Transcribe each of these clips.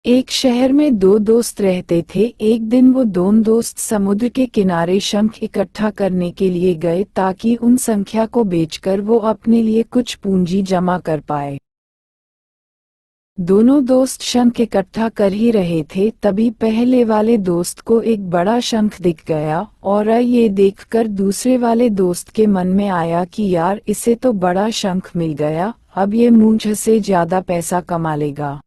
एक शहर में दो दोस्त रहते थे। एक दिन वो दोनों दोस्त समुद्र के किनारे शंख इकट्ठा करने के लिए गए ताकि उन संख्या को बेचकर वो अपने लिए कुछ पूंजी जमा कर पाए। दोनों दोस्त शंख इकट्ठा कर ही रहे थे, तभी पहले वाले दोस्त को एक बड़ा शंख दिख गया और ये देखकर दूसरे वाले दोस्त के मन में आया कि यार, इसे तो बड़ा शंख मिल गया, अब ये मुझ से ज्यादा पैसा कमा लेगा।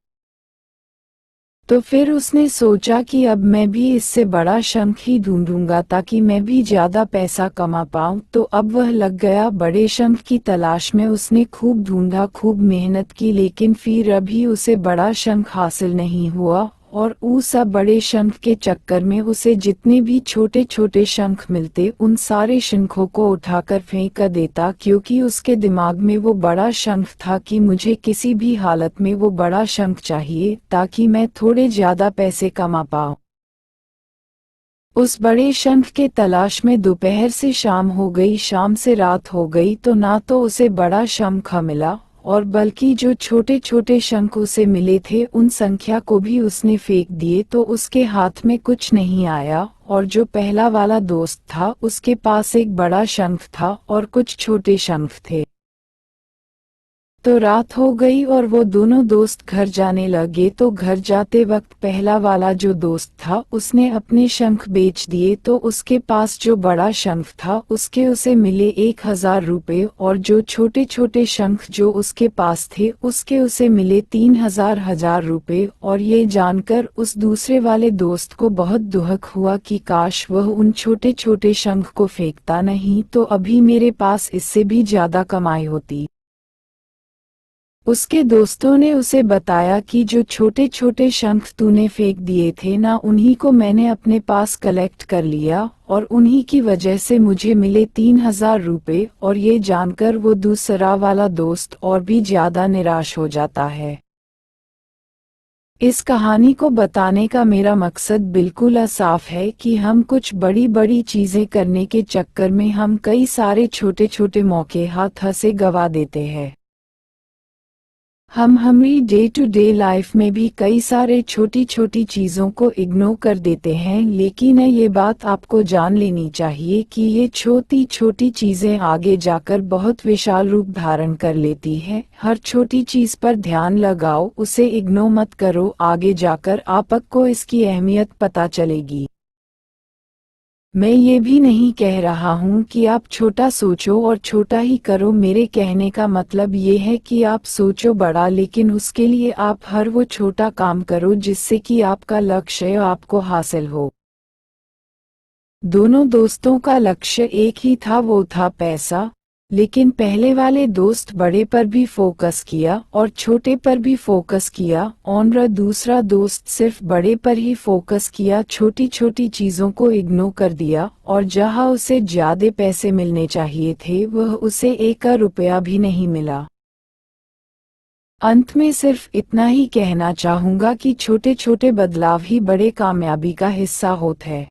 तो फिर उसने सोचा कि अब मैं भी इससे बड़ा शंख ही ढूंढूंगा ताकि मैं भी ज्यादा पैसा कमा पाऊं। तो अब वह लग गया बड़े शंख की तलाश में। उसने खूब ढूंढा, खूब मेहनत की, लेकिन फिर अभी उसे बड़ा शंख हासिल नहीं हुआ। और उस बड़े शंख के चक्कर में उसे जितने भी छोटे छोटे शंख मिलते उन सारे शंखों को उठाकर फेंक देता, क्योंकि उसके दिमाग में वो बड़ा शंख था कि मुझे किसी भी हालत में वो बड़ा शंख चाहिए ताकि मैं थोड़े ज्यादा पैसे कमा पाऊं। उस बड़े शंख के तलाश में दोपहर से शाम हो गई, शाम से रात हो गई, तो ना तो उसे बड़ा शंख मिला और बल्कि जो छोटे छोटे शंख उसे मिले थे उन संख्या को भी उसने फेंक दिए, तो उसके हाथ में कुछ नहीं आया। और जो पहला वाला दोस्त था उसके पास एक बड़ा शंख था और कुछ छोटे शंख थे। तो रात हो गई और वो दोनों दोस्त घर जाने लगे। तो घर जाते वक्त पहला वाला जो दोस्त था उसने अपने शंख बेच दिए, तो उसके पास जो बड़ा शंख था उसके उसे मिले 1000 रुपये, और जो छोटे छोटे शंख जो उसके पास थे उसके उसे मिले 3000 रुपये। और ये जानकर उस दूसरे वाले दोस्त को बहुत दुख हुआ कि काश वह उन छोटे छोटे शंख को फेंकता, नहीं तो अभी मेरे पास इससे भी ज्यादा कमाई होती। उसके दोस्तों ने उसे बताया कि जो छोटे छोटे शंख तूने फेंक दिए थे ना, उन्हीं को मैंने अपने पास कलेक्ट कर लिया और उन्हीं की वजह से मुझे मिले 3000 रुपये। और ये जानकर वो दूसरा वाला दोस्त और भी ज्यादा निराश हो जाता है। इस कहानी को बताने का मेरा मकसद बिल्कुल साफ है कि हम कुछ बड़ी बड़ी चीजें करने के चक्कर में हम कई सारे छोटे छोटे मौके हाथ से गवा देते हैं। हम हमारी डे टू डे लाइफ में भी कई सारे छोटी छोटी चीज़ों को इग्नोर कर देते हैं, लेकिन ये बात आपको जान लेनी चाहिए कि ये छोटी छोटी चीज़ें आगे जाकर बहुत विशाल रूप धारण कर लेती हैं। हर छोटी चीज़ पर ध्यान लगाओ, उसे इग्नोर मत करो, आगे जाकर आपको इसकी अहमियत पता चलेगी। मैं ये भी नहीं कह रहा हूँ कि आप छोटा सोचो और छोटा ही करो। मेरे कहने का मतलब ये है कि आप सोचो बड़ा, लेकिन उसके लिए आप हर वो छोटा काम करो जिससे कि आपका लक्ष्य आपको हासिल हो। दोनों दोस्तों का लक्ष्य एक ही था, वो था पैसा। लेकिन पहले वाले दोस्त बड़े पर भी फोकस किया और छोटे पर भी फोकस किया, और दूसरा दोस्त सिर्फ बड़े पर ही फोकस किया, छोटी छोटी चीजों को इग्नोर कर दिया। और जहां उसे ज्यादा पैसे मिलने चाहिए थे वह उसे 1 रुपया भी नहीं मिला। अंत में सिर्फ इतना ही कहना चाहूंगा कि छोटे छोटे बदलाव ही बड़े कामयाबी का हिस्सा होते हैं।